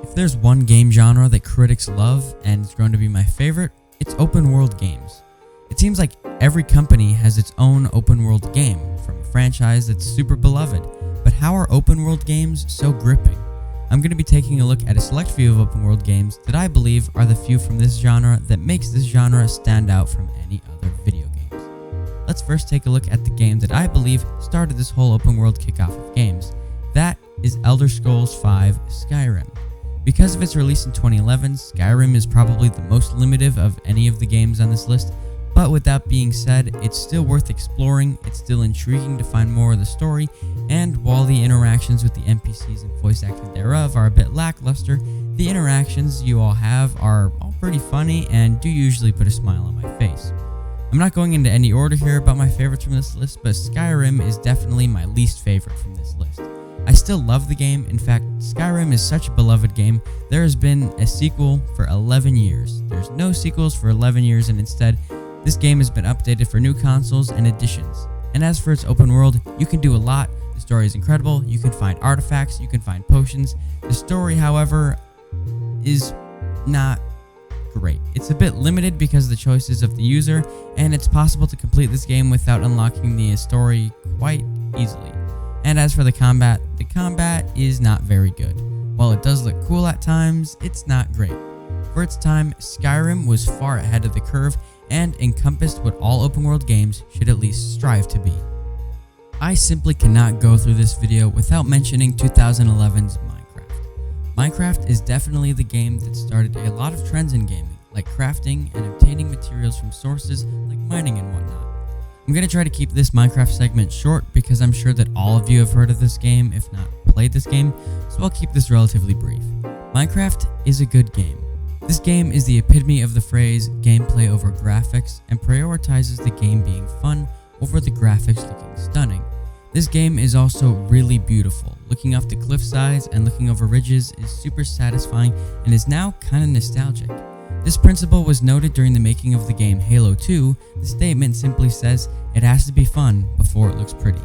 If there's one game genre that critics love and is going to be my favorite, it's open world games. It seems like every company has its own open world game from a franchise that's super beloved, but how are open world games so gripping? I'm going to be taking a look at a select few of open world games that I believe are the few from this genre that makes this genre stand out from any other video games. Let's first take a look at the game that I believe started this whole open world kickoff of games. That is Elder Scrolls V Skyrim. Because of its release in 2011, Skyrim is probably the most limited of any of the games on this list, but with that being said, it's still worth exploring, it's still intriguing to find more of the story, and while the interactions with the NPCs and voice acting thereof are a bit lackluster, the interactions you all have are all pretty funny and do usually put a smile on my face. I'm not going into any order here about my favorites from this list, but Skyrim is definitely my least favorite from this list. I still love the game. In fact, Skyrim is such a beloved game, there has been a sequel for 11 years. There's no sequels for 11 years, and instead, this game has been updated for new consoles and additions. And as for its open world, you can do a lot. The story is incredible. You can find artifacts, you can find potions. The story, however, is not great. It's a bit limited because of the choices of the user, and it's possible to complete this game without unlocking the story quite easily. And as for the combat is not very good. While it does look cool at times, it's not great. For its time, Skyrim was far ahead of the curve and encompassed what all open world games should at least strive to be. I simply cannot go through this video without mentioning 2011's Minecraft. Minecraft is definitely the game that started a lot of trends in gaming, like crafting and obtaining materials from sources like mining and whatnot. I'm going to try to keep this Minecraft segment short because I'm sure that all of you have heard of this game, if not played this game, so I'll keep this relatively brief. Minecraft is a good game. This game is the epitome of the phrase gameplay over graphics and prioritizes the game being fun over the graphics looking stunning. This game is also really beautiful. Looking off the cliff sides and looking over ridges is super satisfying and is now kind of nostalgic. This principle was noted during the making of the game Halo 2. The statement simply says it has to be fun before it looks pretty.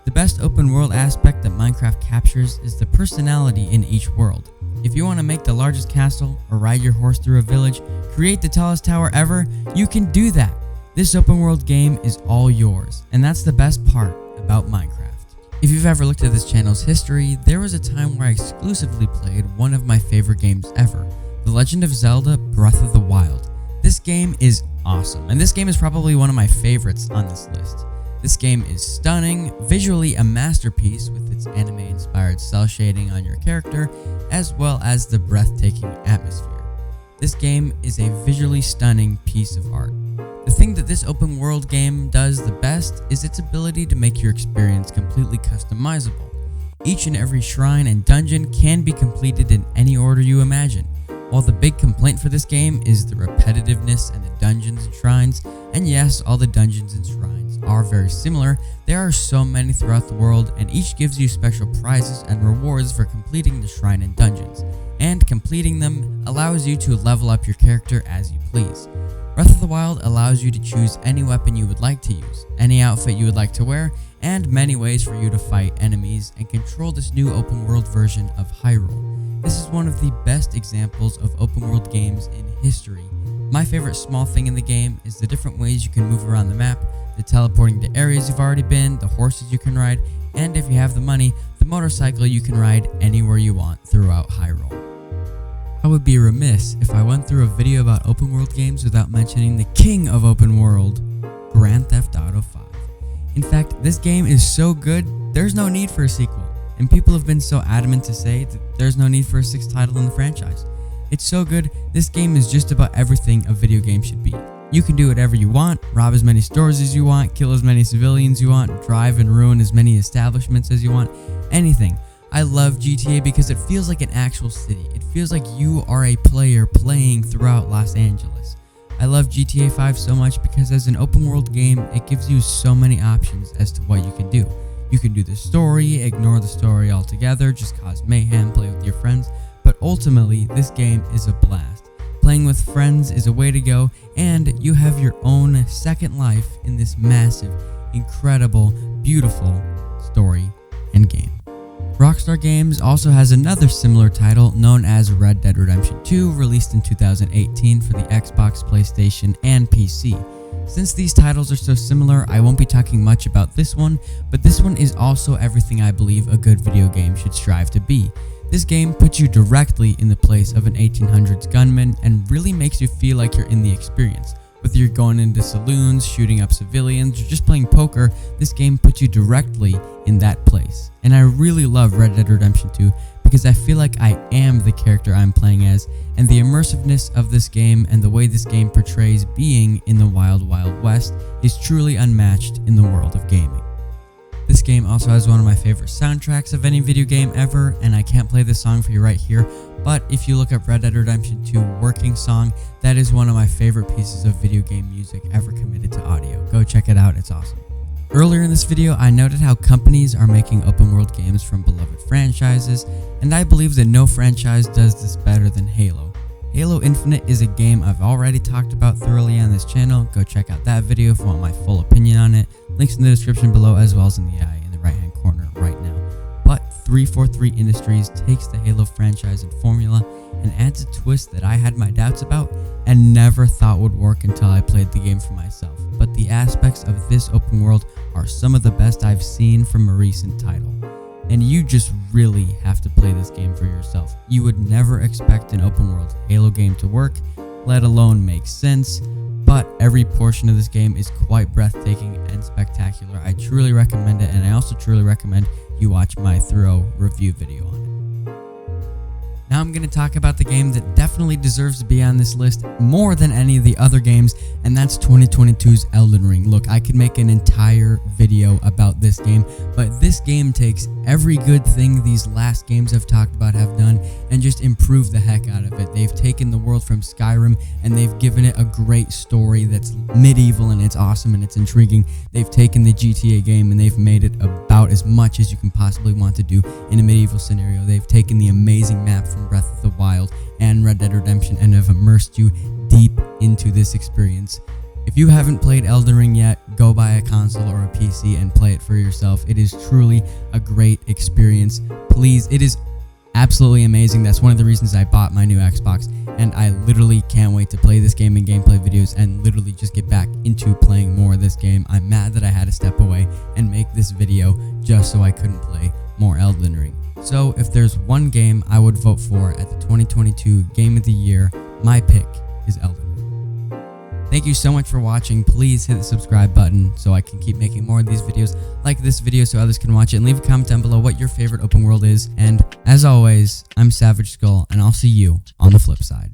The best open world aspect that Minecraft captures is the personality in each world. If you want to make the largest castle or ride your horse through a village, create the tallest tower ever, you can do that. This open world game is all yours, and that's the best part about Minecraft. If you've ever looked at this channel's history, there was a time where I exclusively played one of my favorite games ever, The Legend of Zelda Breath of the Wild. This game is awesome, and this game is probably one of my favorites on this list. This game is stunning, visually a masterpiece with its anime-inspired cel shading on your character, as well as the breathtaking atmosphere. This game is a visually stunning piece of art. The thing that this open world game does the best is its ability to make your experience completely customizable. Each and every shrine and dungeon can be completed in any order you imagine. While the big complaint for this game is the repetitiveness and the dungeons and shrines, and yes, all the dungeons and shrines are very similar, there are so many throughout the world, and each gives you special prizes and rewards for completing the shrine and dungeons, and completing them allows you to level up your character as you please. Breath of the Wild allows you to choose any weapon you would like to use, any outfit you would like to wear, and many ways for you to fight enemies and control this new open world version of Hyrule. This is one of the best examples of open world games in history. My favorite small thing in the game is the different ways you can move around the map, the teleporting to areas you've already been, the horses you can ride, and if you have the money, the motorcycle you can ride anywhere you want throughout Hyrule. I would be remiss if I went through a video about open world games without mentioning the king of open world, Grand Theft Auto 5. In fact, this game is so good, there's no need for a sequel. And people have been so adamant to say that there's no need for a sixth title in the franchise. It's so good, this game is just about everything a video game should be. You can do whatever you want, rob as many stores as you want, kill as many civilians you want, drive and ruin as many establishments as you want, anything. I love GTA because it feels like an actual city. It feels like you are a player playing throughout Los Angeles. I love GTA 5 so much because as an open world game, it gives you so many options as to what you can do. You can do the story, ignore the story altogether, just cause mayhem, play with your friends, but ultimately, this game is a blast. Playing with friends is a way to go, and you have your own second life in this massive, incredible, beautiful story and game. Rockstar Games also has another similar title known as Red Dead Redemption 2, released in 2018 for the Xbox, PlayStation, and PC. Since these titles are so similar, I won't be talking much about this one, but this one is also everything I believe a good video game should strive to be. This game puts you directly in the place of an 1800s gunman and really makes you feel like you're in the experience. Whether you're going into saloons, shooting up civilians, or just playing poker, this game puts you directly in that place. And I really love Red Dead Redemption 2 because I feel like I am the character I'm playing as, and the immersiveness of this game and the way this game portrays being in the wild, wild west is truly unmatched in the world of gaming. This game also has one of my favorite soundtracks of any video game ever, and I can't play this song for you right here, but if you look up Red Dead Redemption 2 Working Song, that is one of my favorite pieces of video game music ever committed to audio. Go check it out, it's awesome. Earlier in this video, I noted how companies are making open world games from beloved franchises, and I believe that no franchise does this better than Halo. Halo Infinite is a game I've already talked about thoroughly on this channel. Go check out that video if you want my full opinion on it. Links in the description below as well as in the eye in the right hand corner right now. But 343 Industries takes the Halo franchise and formula and adds a twist that I had my doubts about and never thought would work until I played the game for myself. But the aspects of this open world are some of the best I've seen from a recent title. And you just really have to play this game for yourself. You would never expect an open world Halo game to work, let alone make sense, but every portion of this game is quite breathtaking and spectacular. I truly recommend it, and I also truly recommend you watch my thorough review video on it. Now I'm going to talk about the game that definitely deserves to be on this list more than any of the other games, and that's 2022's Elden Ring. Look, I could make an entire video about this game, but this game takes every good thing these last games I've talked about have done and just improved the heck out of it. They've taken the world from Skyrim and they've given it a great story that's medieval and it's awesome and it's intriguing. They've taken the GTA game and they've made it about as much as you can possibly want to do in a medieval scenario. They've taken the amazing map from Breath of the Wild and Red Dead Redemption and have immersed you deep into this experience. If you haven't played Elden Ring yet, go buy a console or a PC and play it for yourself. It is truly a great experience. Please, it is absolutely amazing. That's one of the reasons I bought my new Xbox, and I literally can't wait to play this game in gameplay videos and literally just get back into playing more of this game. I'm mad that I had to step away and make this video just so I couldn't play more Elden Ring. So if there's one game I would vote for at the 2022 Game of the Year, my pick is Elden Ring. Thank you so much for watching. Please hit the subscribe button so I can keep making more of these videos like this video so others can watch it, and leave a comment down below what your favorite open world is. And as always, I'm SavageSkull, and I'll see you on the flip side.